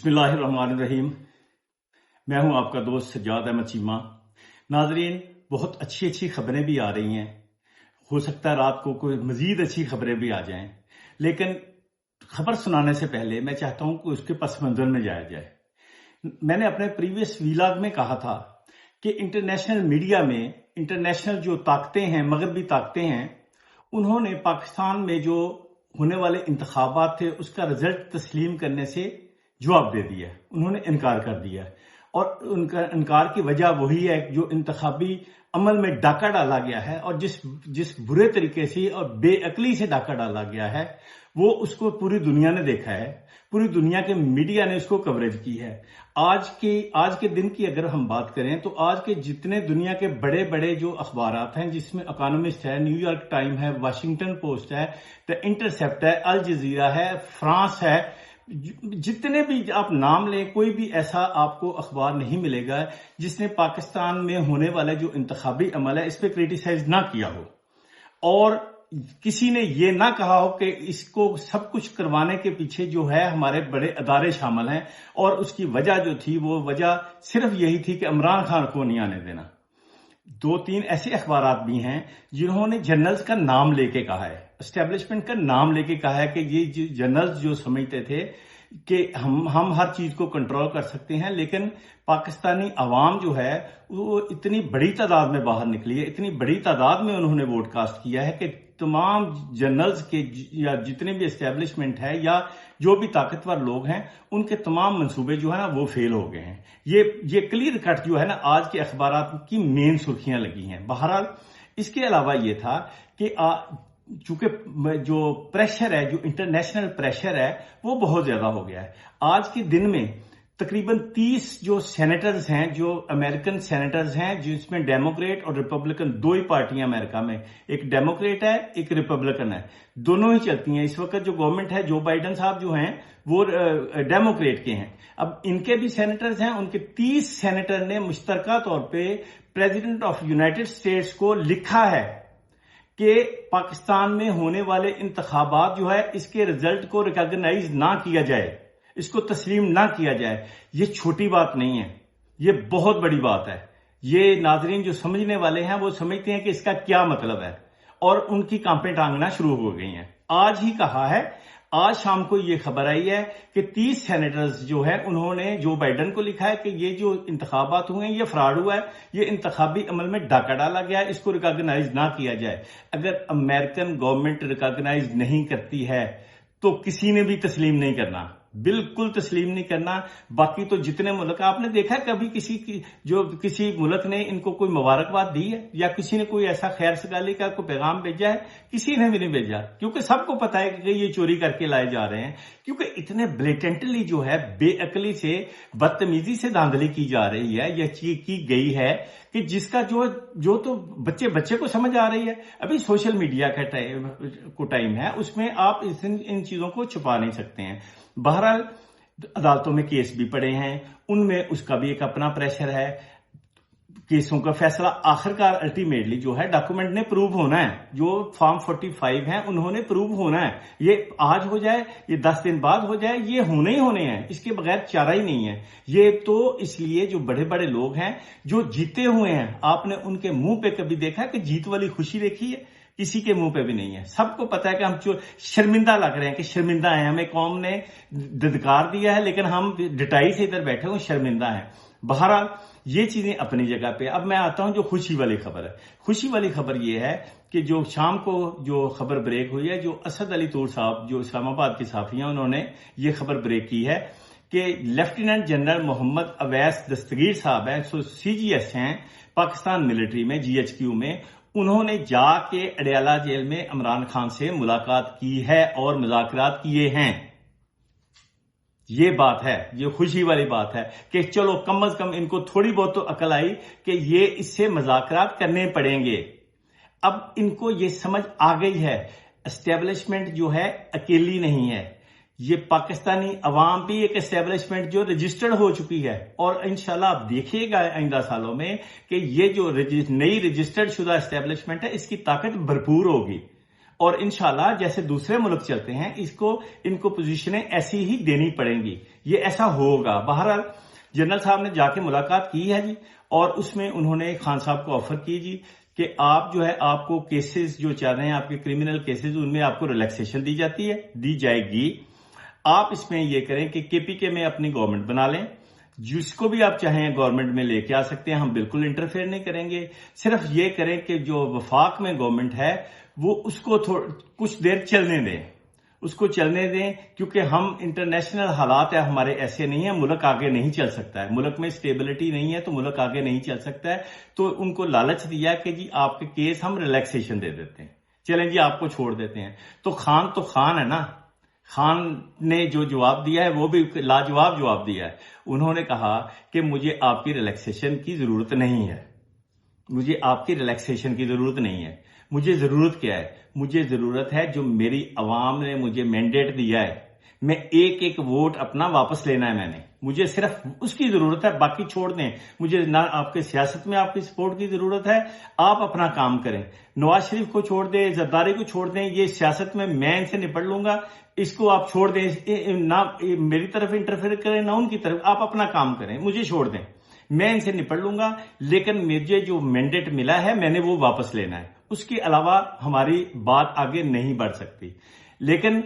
बिस्मिल्लाहिर्रहमानिर्रहीम। मैं हूं आपका दोस्त सज्जाद अहमद चीमा। नाजरीन, बहुत अच्छी अच्छी खबरें भी आ रही हैं। हो सकता है रात को कोई मजीद अच्छी खबरें भी आ जाएं, लेकिन खबर सुनाने से पहले मैं चाहता हूं कि उसके पस मंजर में जाया जाए। मैंने अपने प्रीवियस वीलॉग में कहा था कि इंटरनेशनल मीडिया में इंटरनेशनल जो ताकतें हैं, मगरबी ताकतें हैं, उन्होंने पाकिस्तान में जो होने वाले इंतखाबात थे उसका रिजल्ट तस्लीम करने से जवाब दे दिया। उन्होंने इनकार कर दिया और उनका इनकार की वजह वही है जो इंतखाबी अमल में डाका डाला गया है और जिस बुरे तरीके से और बेअकली से डाका डाला गया है वो उसको पूरी दुनिया ने देखा है। पूरी दुनिया के मीडिया ने उसको कवरेज की है। आज के दिन की अगर हम बात करें तो आज के जितने दुनिया के बड़े बड़े जो अखबारात हैं, जिसमें इकोनॉमिस्ट है, न्यूयॉर्क टाइम है, वाशिंगटन पोस्ट है, द इंटरसेप्ट है, अल जजीरा है, फ्रांस है, जितने भी आप नाम लें, कोई भी ऐसा आपको अखबार नहीं मिलेगा जिसने पाकिस्तान में होने वाला जो इंतखाबी अमल है इस पे क्रिटिसाइज ना किया हो और किसी ने ये ना कहा हो कि इसको सब कुछ करवाने के पीछे जो है हमारे बड़े अदारे शामिल हैं और उसकी वजह जो थी वो वजह सिर्फ यही थी कि इमरान खान को नहीं आने देना। 2-3 ऐसे अखबारात भी हैं जिन्होंने जर्नल्स का नाम लेके कहा है, एस्टेब्लिशमेंट का नाम लेके कहा है कि ये जर्नल्स जो समझते थे कि हम हर चीज को कंट्रोल कर सकते हैं, लेकिन पाकिस्तानी अवाम जो है वो इतनी बड़ी तादाद में बाहर निकली है, इतनी बड़ी तादाद में उन्होंने वोट कास्ट किया है कि तमाम जर्नल्स के या जितने भी एस्टेब्लिशमेंट है या जो भी ताकतवर लोग हैं उनके तमाम मंसूबे जो है ना वो फेल हो गए हैं। ये क्लियर कट जो है ना आज के अखबारात की मेन सुर्खियां लगी हैं। बहरहाल इसके अलावा ये था कि चूंकि जो प्रेशर है, जो इंटरनेशनल प्रेशर है वो बहुत ज्यादा हो गया है। आज के दिन में तकरीबन 30 जो सेनेटर्स हैं, जो अमेरिकन सेनेटर्स हैं, जिसमें डेमोक्रेट और रिपब्लिकन दो ही पार्टियां अमेरिका में, एक डेमोक्रेट है एक रिपब्लिकन है, दोनों ही चलती हैं। इस वक्त जो गवर्नमेंट है, जो बाइडन साहब जो हैं वो डेमोक्रेट के हैं। अब इनके भी सेनेटर्स हैं, उनके 30 सेनेटर ने मुश्तरका तौर पर प्रेसिडेंट ऑफ यूनाइटेड स्टेट्स को लिखा है कि पाकिस्तान में होने वाले इंतखाबात जो है इसके रिजल्ट को रिकॉग्नाइज ना किया जाए, इसको तस्लीम ना किया जाए। ये छोटी बात नहीं है, ये बहुत बड़ी बात है। ये नाजरीन जो समझने वाले हैं वो समझते हैं कि इसका क्या मतलब है और उनकी कांपें टांगना शुरू हो गई हैं। आज ही कहा है, आज शाम को ये खबर आई है कि 30 सेनेटर्स जो है उन्होंने जो बाइडन को लिखा है कि ये जो इंतखाबात हुए हैं ये फ्रॉड हुआ है, ये इंतखाबी अमल में डाका डाला गया है, इसको रिकॉग्नाइज ना किया जाए। अगर अमेरिकन गवर्नमेंट रिकॉग्नाइज नहीं करती है तो किसी ने भी तस्लीम नहीं करना, बिल्कुल तस्लीम नहीं करना। बाकी तो जितने मुल्क, आपने देखा है कभी किसी मुल्क ने इनको कोई मुबारकबाद दी है या किसी ने कोई ऐसा खैर सगाली का कोई पैगाम भेजा है? किसी ने भी नहीं भेजा, क्योंकि सबको पता है कि ये चोरी करके लाए जा रहे हैं। क्योंकि इतने ब्लेटेंटली जो है बेअकली से, बदतमीजी से धांधली की जा रही है या की गई है कि जिसका जो तो बच्चे को समझ आ रही है। अभी सोशल मीडिया का टाइम है, उसमें आप इन चीजों को छुपा नहीं सकते हैं। बहरहाल अदालतों में केस भी पड़े हैं, उनमें उसका भी एक अपना प्रेशर है। केसों का फैसला आखिरकार अल्टीमेटली जो है डॉक्यूमेंट ने प्रूव होना है, जो फॉर्म 45 है उन्होंने प्रूव होना है। ये आज हो जाए, ये 10 दिन बाद हो जाए, ये होने ही होने हैं, इसके बगैर चारा ही नहीं है। ये तो इसलिए जो बड़े बड़े लोग हैं जो जीते हुए हैं, आपने उनके मुंह पे कभी देखा कि जीत वाली खुशी देखी है? किसी के मुंह पे भी नहीं है। सबको पता है कि हम शर्मिंदा लग रहे हैं कि शर्मिंदा है, हमें कौम ने धुतकार दिया है, लेकिन हम डिटाई से इधर बैठे हुए शर्मिंदा हैं। बहरहाल ये चीजें अपनी जगह पे। अब मैं आता हूं जो खुशी वाली खबर है। खुशी वाली खबर ये है कि जो शाम को जो खबर ब्रेक हुई है, जो असद अली तूर साहब जो इस्लामाबाद के साथी हैं, उन्होंने ये खबर ब्रेक की है कि लेफ्टिनेंट जनरल मोहम्मद अवैस दस्तगीर साहब है, CGS हैं पाकिस्तान मिलिट्री में, GHQ में, उन्होंने जाके अडयाला जेल में इमरान खान से मुलाकात की है और मुज़ाकरात किए हैं। ये बात है, ये खुशी वाली बात है कि चलो कम से कम इनको थोड़ी बहुत तो अकल आई कि ये इससे मुज़ाकरात करने पड़ेंगे। अब इनको ये समझ आ गई है, एस्टेब्लिशमेंट जो है अकेली नहीं है, ये पाकिस्तानी अवाम भी एक एस्टेब्लिशमेंट जो रजिस्टर्ड हो चुकी है। और इंशाल्लाह आप देखिएगा आइंदा सालों में कि ये जो नई रजिस्टर्ड शुदा एस्टेब्लिशमेंट है इसकी ताकत भरपूर होगी اور انشاءاللہ جیسے دوسرے ملک چلتے ہیں ان کو پوزیشنیں ایسی ہی دینی پڑیں گی، یہ ایسا ہوگا۔ بہرحال جنرل صاحب نے جا کے ملاقات کی ہے جی، اور اس میں انہوں نے خان صاحب کو آفر کی جی کہ آپ جو ہے آپ کو کیسز جو چل رہے ہیں آپ کے کرمنل کیسز، ان میں آپ کو ریلیکسیشن دی جائے گی۔ آپ اس میں یہ کریں کہ کے پی کے میں اپنی گورنمنٹ بنا لیں، جس کو بھی آپ چاہیں گورنمنٹ میں لے کے آ سکتے ہیں، ہم بالکل انٹرفیئر نہیں کریں گے۔ صرف یہ کریں کہ جو وفاق میں گورنمنٹ ہے وہ اس کو کچھ دیر چلنے دیں، کیونکہ ہم انٹرنیشنل حالات ہے ہمارے ایسے نہیں ہیں، ملک آگے نہیں چل سکتا ہے، ملک میں اسٹیبلٹی نہیں ہے تو ملک آگے نہیں چل سکتا ہے۔ تو ان کو لالچ دیا کہ جی آپ کے کیس ہم ریلیکسیشن دے دیتے ہیں، چلیں جی آپ کو چھوڑ دیتے ہیں۔ تو خان ہے نا، خان نے جو جواب دیا ہے وہ بھی لاجواب جواب دیا ہے۔ انہوں نے کہا کہ مجھے آپ کی ریلیکسیشن کی ضرورت نہیں ہے، مجھے آپ کی ریلیکسیشن کی ضرورت نہیں ہے۔ مجھے ضرورت کیا ہے؟ مجھے ضرورت ہے جو میری عوام نے مجھے مینڈیٹ دیا ہے، میں ایک ووٹ اپنا واپس لینا ہے، میں نے، مجھے صرف اس کی ضرورت ہے، باقی چھوڑ دیں۔ مجھے نہ آپ کے سیاست میں آپ کی سپورٹ کی ضرورت ہے، آپ اپنا کام کریں۔ نواز شریف کو چھوڑ دیں، زرداری کو چھوڑ دیں، یہ سیاست میں ان سے نپٹ لوں گا، اس کو آپ چھوڑ دیں، نہ میری طرف انٹرفیئر کریں نہ ان کی طرف، آپ اپنا کام کریں، مجھے چھوڑ دیں، میں ان سے نپٹ لوں گا، لیکن مجھے جو مینڈیٹ ملا ہے میں نے وہ واپس لینا ہے، اس کے علاوہ ہماری بات آگے نہیں بڑھ سکتی۔ لیکن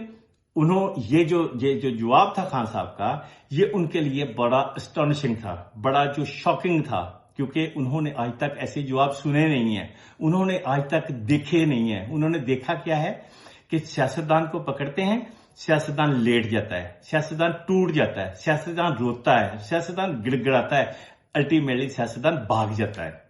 یہ جو جواب تھا خان صاحب کا، یہ ان کے لیے بڑا اسٹانشنگ تھا، بڑا جو شاکنگ تھا، کیونکہ انہوں نے آج تک ایسے جواب سنے نہیں ہیں، انہوں نے آج تک دیکھے نہیں ہیں۔ انہوں نے دیکھا کیا ہے کہ سیاستدان کو پکڑتے ہیں، سیاستدان لیٹ جاتا ہے، سیاستدان ٹوٹ جاتا ہے، سیاستدان روتا ہے، سیاستدان گڑ گڑاتا ہے، الٹیمیٹلی سیاستدان بھاگ جاتا ہے۔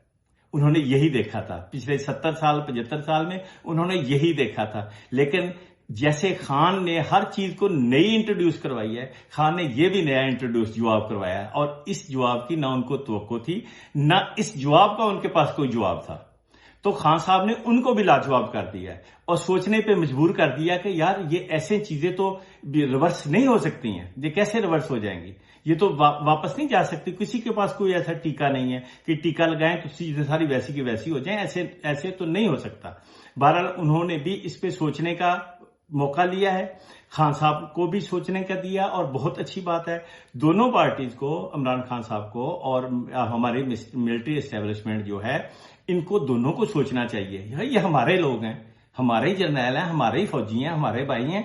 انہوں نے یہی دیکھا تھا پچھلے 70 سال 75 سال میں، انہوں نے یہی دیکھا تھا۔ لیکن جیسے خان نے ہر چیز کو نئی انٹروڈیوس کروائی ہے، خان نے یہ بھی نیا انٹروڈیوس جواب کروایا ہے، اور اس جواب کی نہ ان کو توقع تھی، نہ اس جواب کا ان کے پاس کوئی جواب تھا۔ تو خان صاحب نے ان کو بھی لاجواب کر دیا ہے اور سوچنے پہ مجبور کر دیا کہ یار یہ ایسے چیزیں تو ریورس نہیں ہو سکتی ہیں، یہ کیسے ریورس ہو جائیں گی، یہ تو واپس نہیں جا سکتی، کسی کے پاس کوئی ایسا ٹیکہ نہیں ہے کہ ٹیکہ لگائیں تو چیزیں ساری ویسی کی ویسی ہو جائیں، ایسے تو نہیں ہو سکتا۔ بہرحال انہوں نے بھی اس پہ سوچنے کا موقع لیا ہے، خان صاحب کو بھی سوچنے کا دیا، اور بہت اچھی بات ہے دونوں پارٹیز کو، عمران خان صاحب کو اور ہماری ملٹری اسٹیبلشمنٹ جو ہے، ان کو دونوں کو سوچنا چاہیے۔ یہ ہمارے لوگ ہیں، ہمارے ہی جرنیل ہیں، ہمارے ہی فوجی ہیں، ہمارے بھائی ہیں۔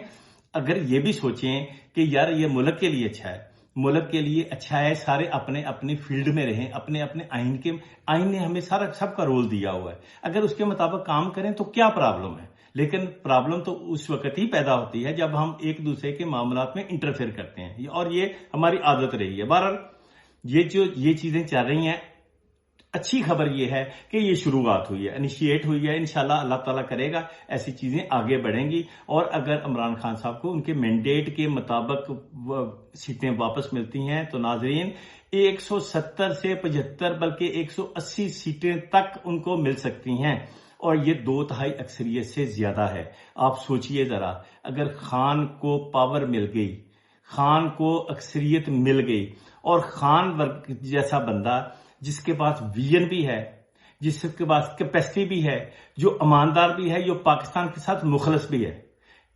اگر یہ بھی سوچیں کہ یار یہ ملک کے لیے اچھا ہے، ملک کے لیے اچھا ہے، سارے اپنے اپنے فیلڈ میں رہیں، اپنے اپنے آئین نے ہمیں سب کا رول دیا ہوا ہے، اگر اس کے مطابق کام کریں تو کیا پرابلم ہے؟ لیکن پرابلم تو اس وقت ہی پیدا ہوتی ہے جب ہم ایک دوسرے کے معاملات میں انٹرفیئر کرتے ہیں، اور یہ ہماری عادت رہی ہے۔ بہرحال یہ چیزیں چل رہی ہیں۔ اچھی خبر یہ ہے کہ یہ شروعات ہوئی ہے، انیشیٹ ہوئی ہے، انشاءاللہ اللہ تعالیٰ کرے گا ایسی چیزیں آگے بڑھیں گی، اور اگر عمران خان صاحب کو ان کے مینڈیٹ کے مطابق سیٹیں واپس ملتی ہیں تو ناظرین 170 سے 75 بلکہ 180 سیٹیں تک ان کو مل سکتی ہیں، اور یہ 2/3 اکثریت سے زیادہ ہے۔ آپ سوچئے ذرا، اگر خان کو پاور مل گئی، خان کو اکثریت مل گئی، اور خان جیسا بندہ جس کے پاس ویژن بھی ہے، جس کے پاس کیپیسٹی بھی ہے، جو ایماندار بھی ہے، جو پاکستان کے ساتھ مخلص بھی ہے،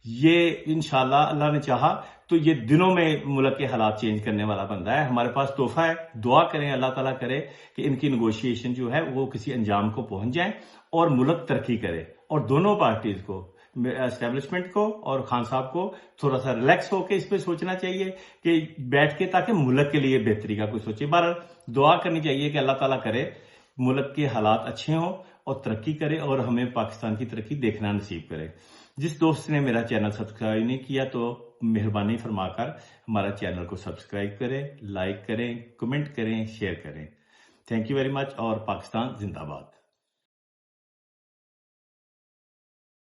یہ انشاءاللہ اللہ نے چاہا تو یہ دنوں میں ملک کے حالات چینج کرنے والا بندہ ہے۔ ہمارے پاس تحفہ ہے، دعا کریں اللہ تعالیٰ کرے کہ ان کی نیگوشیشن جو ہے وہ کسی انجام کو پہنچ جائیں اور ملک ترقی کرے، اور دونوں پارٹیز کو، اسٹیبلشمنٹ کو اور خان صاحب کو، تھوڑا سا ریلیکس ہو کے اس پہ سوچنا چاہیے کہ بیٹھ کے، تاکہ ملک کے لیے بہتری کا کوئی سوچے۔ بہرحال دعا کرنی چاہیے کہ اللہ تعالیٰ کرے ملک کے حالات اچھے ہوں اور ترقی کرے، اور ہمیں پاکستان کی ترقی دیکھنا نصیب کرے۔ جس دوست نے میرا چینل سبسکرائب نہیں کیا تو مہربانی فرما کر ہمارا چینل کو سبسکرائب کریں، لائک کریں، کمنٹ کریں، شیئر کریں۔ تھینک یو ویری مچ، اور پاکستان زندہ باد۔